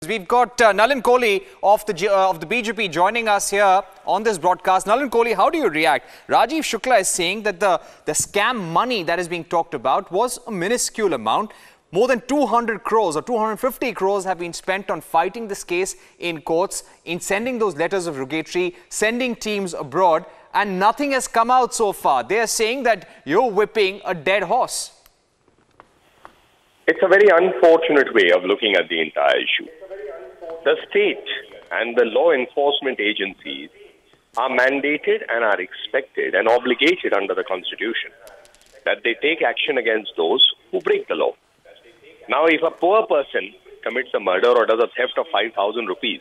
We've got Nalin Kohli of the BJP joining us here on this broadcast. Nalin Kohli, how do you react? Rajeev Shukla is saying that the scam money that is being talked about was a minuscule amount. More than 200 crores or 250 crores have been spent on fighting this case in courts, in sending those letters of rogatory, sending teams abroad, and nothing has come out so far. They are saying that you're whipping a dead horse. It's a very unfortunate way of looking at the entire issue. The state and the law enforcement agencies are mandated and are expected and obligated under the Constitution that they take action against those who break the law. Now, if a poor person commits a murder or does a theft of 5,000 rupees,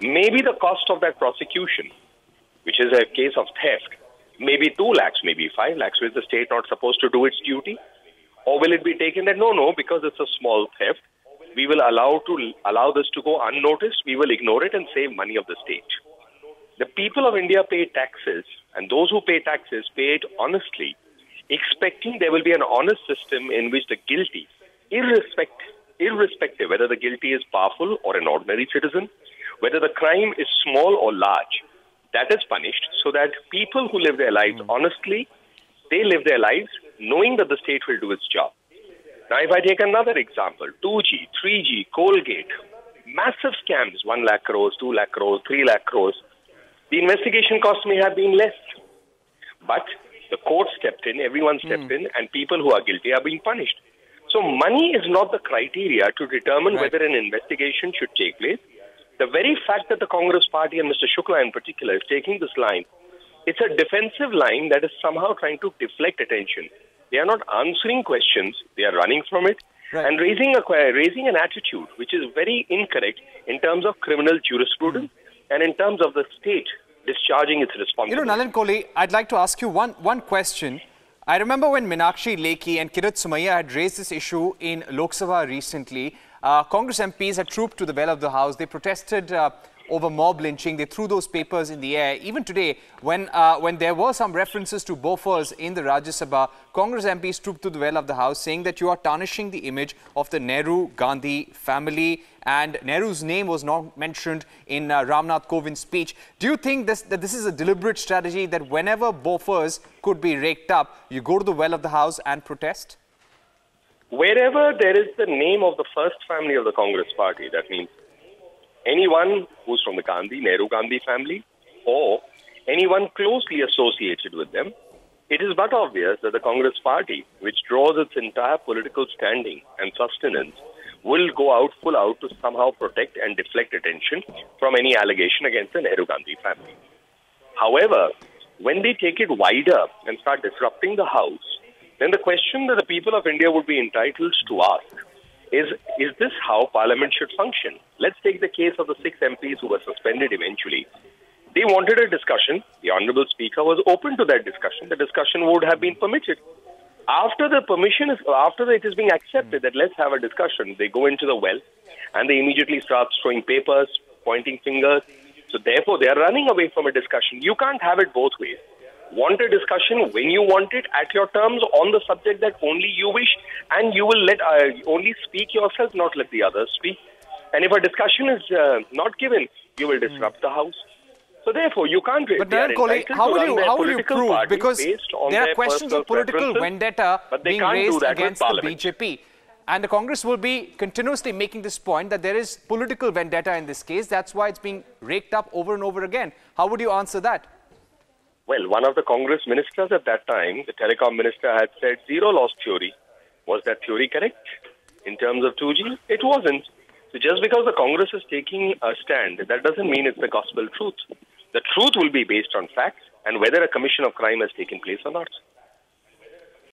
maybe the cost of that prosecution, which is a case of theft, maybe 2 lakhs, maybe 5 lakhs. Is the state not supposed to do its duty? Or will it be taken that no, because it's a small theft, we will allow this to go unnoticed, we will ignore it and save money of the state. The people of India pay taxes, and those who pay taxes pay it honestly, expecting there will be an honest system in which the guilty, irrespective whether the guilty is powerful or an ordinary citizen, whether the crime is small or large, that is punished so that people who live their lives honestly, they live their lives knowing that the state will do its job. Now, if I take another example, 2G, 3G, Colgate, massive scams, 1 lakh crores, 2 lakh crores, 3 lakh crores. The investigation costs may have been less, but the court stepped in, everyone stepped in, and people who are guilty are being punished. So money is not the criteria to determine whether an investigation should take place. The very fact that the Congress party and Mr. Shukla in particular is taking this line, it's a defensive line that is somehow trying to deflect attention. They are not answering questions, they are running from it and raising an attitude which is very incorrect in terms of criminal jurisprudence and in terms of the state discharging its responsibility. You know, Nalin Kohli, I'd like to ask you one question. I remember when Meenakshi Lekhi and Kirit Somaia had raised this issue in Lok Sabha recently. Congress MPs had trooped to the well of the House. They protested over mob lynching. They threw those papers in the air. Even today, when there were some references to Bofors in the Rajya Sabha, Congress MPs trooped to the well of the House saying that you are tarnishing the image of the Nehru-Gandhi family, and Nehru's name was not mentioned in Ramnath Kovind's speech. Do you think that this is a deliberate strategy, that whenever Bofors could be raked up, you go to the well of the House and protest? Wherever there is the name of the first family of the Congress party, that means anyone who's from the Nehru-Gandhi family, or anyone closely associated with them, it is but obvious that the Congress party, which draws its entire political standing and sustenance, will go full out to somehow protect and deflect attention from any allegation against the Nehru-Gandhi family. However, when they take it wider and start disrupting the House, then the question that the people of India would be entitled to ask is this how Parliament should function? Let's take the case of the 6 MPs who were suspended eventually. They wanted a discussion. The Honourable Speaker was open to that discussion. The discussion would have been permitted. After it is being accepted that let's have a discussion, they go into the well and they immediately start throwing papers, pointing fingers. So therefore, they are running away from a discussion. You can't have it both ways. Want a discussion when you want it, at your terms, on the subject that only you wish, and you will let only speak yourself, not let the others speak. And if a discussion is not given, you will disrupt the House. So therefore, you can't. But Nalin Kohli, how will you prove? Because there are questions of political vendetta being raised against the BJP. And the Congress will be continuously making this point that there is political vendetta in this case. That's why it's being raked up over and over again. How would you answer that? Well, one of the Congress ministers at that time, the telecom minister, had said zero loss theory. Was that theory correct in terms of 2G? It wasn't. So just because the Congress is taking a stand, that doesn't mean it's the gospel truth. The truth will be based on facts and whether a commission of crime has taken place or not.